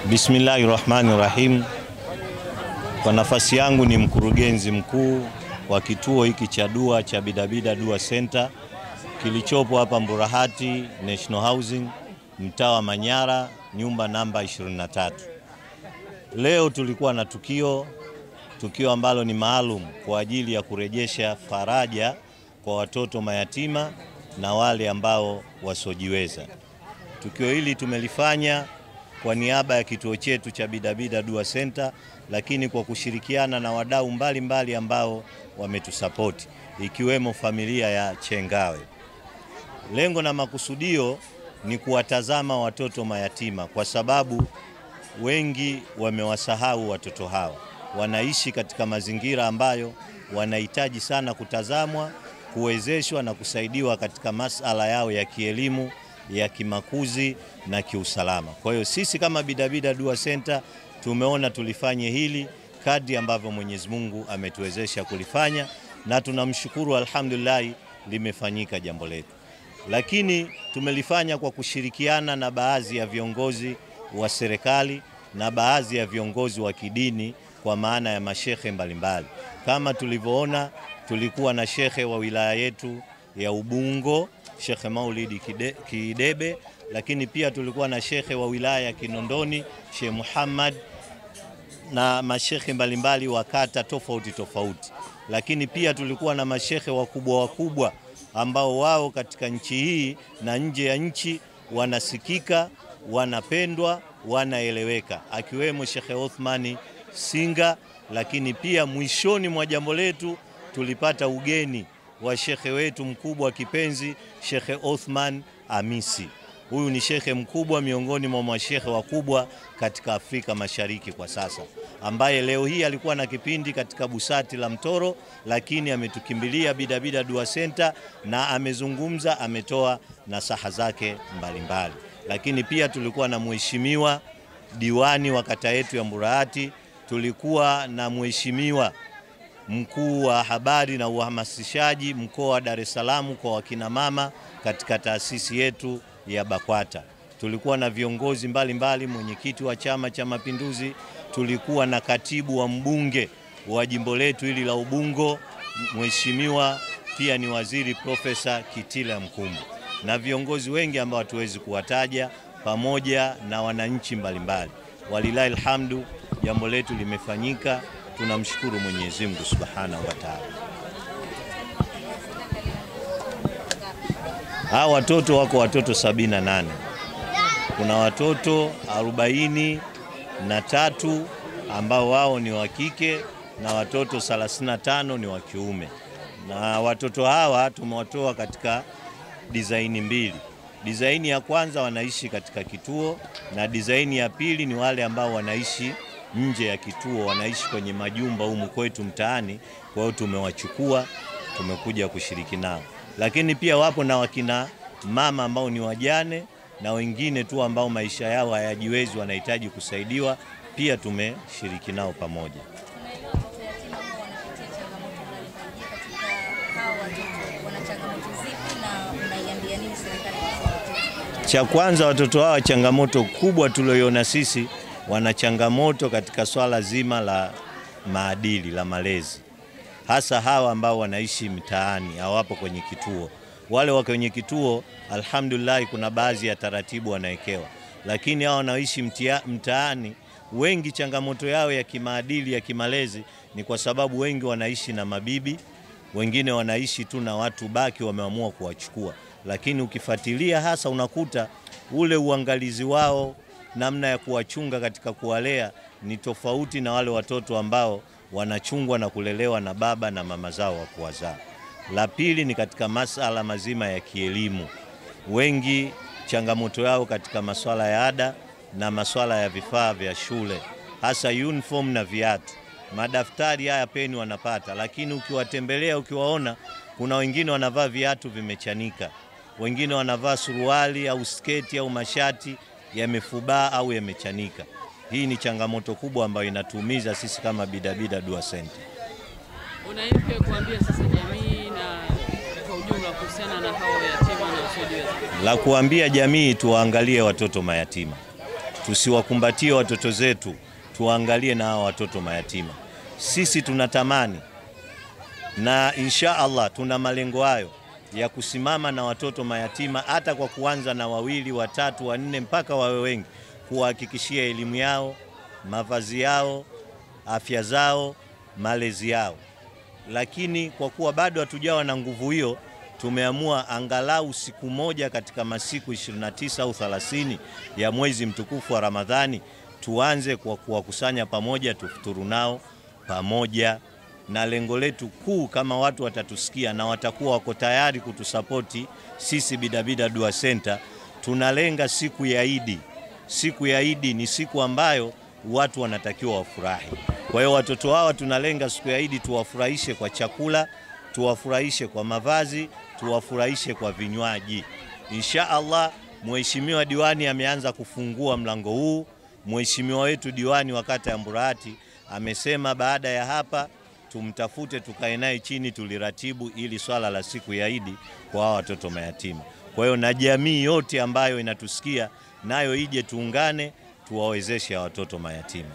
Bismillahirrahmanirrahim. Kwa nafasi yangu ni mkurugenzi mkuu wa kituo hiki cha dua cha Bidabida Dua Center kilichopo hapa Mburahati National Housing, mtaa wa Manyara, nyumba namba 23. Leo tulikuwa na tukio ambalo ni maalum kwa ajili ya kurejesha faraja kwa watoto mayatima na wale ambao wasiojiweza. Tukio hili tumelifanya kwa niaba ya kituo chetu cha Bidabida Dua Center, lakini kwa kushirikiana na wadau mbalimbali ambao wametusapoti, ikiwemo familia ya Chengawe. Lengo na makusudio ni kuwatazama watoto mayatima, kwa sababu wengi wamewasahau watoto hawa. Wanaishi katika mazingira ambayo wanahitaji sana kutazamwa, kuwezeshwa na kusaidiwa katika masuala yao ya kielimu, ya kimakuzi na kiusalama. Kwa hiyo sisi kama Bidabida Dua Center tumeona tulifanye hili kadri ambavyo Mwenyezi Mungu ametuwezesha kulifanya, na tunamshukuru, alhamdulillah, limefanyika jambo letu. Lakini tumelifanya kwa kushirikiana na baadhi ya viongozi wa serikali na baadhi ya viongozi wa kidini, kwa maana ya mashehe mbalimbali. Kama tulivyoona, tulikuwa na shekhe wa wilaya yetu ya Ubungo, Sheikh Maulidi Kidebe, lakini pia tulikuwa na shekhe wa wilaya ya Kinondoni, Sheikh Muhammad, na mashekhe mbalimbali wa kata tofauti. Lakini pia tulikuwa na mashekhe wakubwa ambao wao katika nchi hii na nje ya nchi wanasikika, wanapendwa, wanaeleweka, akiwemo Sheikh Othmani Singa. Lakini pia mwishoni mwa jambo letu tulipata ugeni wa shekhe wetu mkubwa kipenzi, Sheikh Othman Amisi. Huyu ni shekhe mkubwa miongoni mwa mashekhe wakubwa katika Afrika Mashariki kwa sasa, ambaye leo hii alikuwa na kipindi katika Busati la Mtoro, lakini ametukimbilia Bidabida Dua Center na amezungumza, ametoa nasaha zake mbalimbali. Lakini pia tulikuwa na mheshimiwa diwani wa kata yetu ya Mburahati, tulikuwa na mheshimiwa mkuu wa habari na uhamasishaji mkoa wa Dar es Salaam kwa wakina mama katika taasisi yetu ya BAKWATA. Tulikuwa na viongozi mbalimbali, mwenyekiti wa Chama cha Mapinduzi, tulikuwa na katibu wa mbunge wa jimbo letu hili la Ubungo, mheshimiwa pia ni waziri Profesa Kitila Mkumbo, na viongozi wengi ambao hatuwezi kuwataja, pamoja na wananchi mbalimbali. Walilahi alhamdu, jambo letu limefanyika. Tunamshukuru Mwenyezi Mungu Subhanahu wa Ta'ala. Hawa watoto wako watoto 78. Kuna watoto 43 ambao wao ni wa kike na watoto 35 ni wa kiume. Na watoto hawa tumewatoa katika design mbili. Design ya kwanza wanaishi katika kituo, na design ya pili ni wale ambao wanaishi nje ya kituo, wanaishi kwenye majumba humu kwetu mtaani. Kwa hiyo tumewachukua, tumekuja kushiriki nao. Lakini pia wapo na wakina mama ambao ni wajane na wengine tu ambao maisha yao hayajiwezi, wanahitaji kusaidiwa, pia tumeshiriki nao pamoja. Cha kwanza, watoto hawa changamoto kubwa tulioiona sisi, wana changamoto katika swala zima la maadili, la malezi. Hasa hawa ambao wanaishi mtaani, hawapo kwenye kituo. Wale wako kwenye kituo, alhamdulillah, kuna baadhi ya taratibu wanaekewa. Lakini hao wanaishi mtaani, wengi changamoto yao ya kimaadili, ya kimalezi, ni kwa sababu wengi wanaishi na mabibi, wengine wanaishi tu na watu baki wameamua kuwachukua. Lakini ukifuatilia hasa unakuta ule uangalizi wao, namna ya kuwachunga katika kuwalea ni tofauti na wale watoto ambao wanachungwa na kulelewa na baba na mama zao wa kuwazaa. La pili ni katika masuala mazima ya kielimu. Wengi changamoto yao katika masuala ya ada na masuala ya vifaa vya shule, hasa uniform na viatu. Madaftari haya, peni wanapata, lakini ukiwatembelea, ukiwaona, kuna wengine wanavaa viatu vimechanika, wengine wanavaa suruali au sketi au mashati yamefubaa au yamechanika. Hii ni changamoto kubwa ambayo inatuumiza sisi kama Bidabida Dua Center. Unaipe kuambia sasa jamii na kwa ujumla kuhusiana na hao yatima na wasiojiweza? La kuambia jamii, tuwaangalie watoto mayatima. tusiwakumbatie watoto zetu, tuangalie na hao watoto mayatima. Sisi tunatamani na insha Allah tuna malengo hayo ya kusimama na watoto mayatima, hata kwa kuanza na 2, 3, 4 mpaka wawe wengi, kuhakikishia elimu yao, mavazi yao, afya zao, malezi yao. Lakini kwa kuwa bado hatujawa na nguvu hiyo, tumeamua angalau siku moja katika masiku 29 au 30 ya mwezi mtukufu wa Ramadhani tuanze kwa kuwakusanya pamoja, tufuturu nao pamoja, na lengo letu kuu, kama watu watatusikia na watakuwa wako tayari kutusapoti sisi Bidabida Dua Center, tunalenga siku ya Idi. Siku ya Idi ni siku ambayo watu wanatakiwa wafurahi. Kwa hiyo watoto hawa tunalenga siku ya Idi tuwafurahishe kwa chakula, tuwafurahishe kwa mavazi, tuwafurahishe kwa vinywaji. Insha Allah, Mheshimiwa Diwani ameanza kufungua mlango huu. Mheshimiwa wetu Diwani wa kata ya Mburahati amesema baada ya hapa tumtafute, tukae naye chini, tuliratibu ili swala la siku ya Idi kwa hawa watoto mayatima. Kwa hiyo na jamii yote ambayo inatusikia nayo ije tuungane, tuwawezeshe watoto mayatima.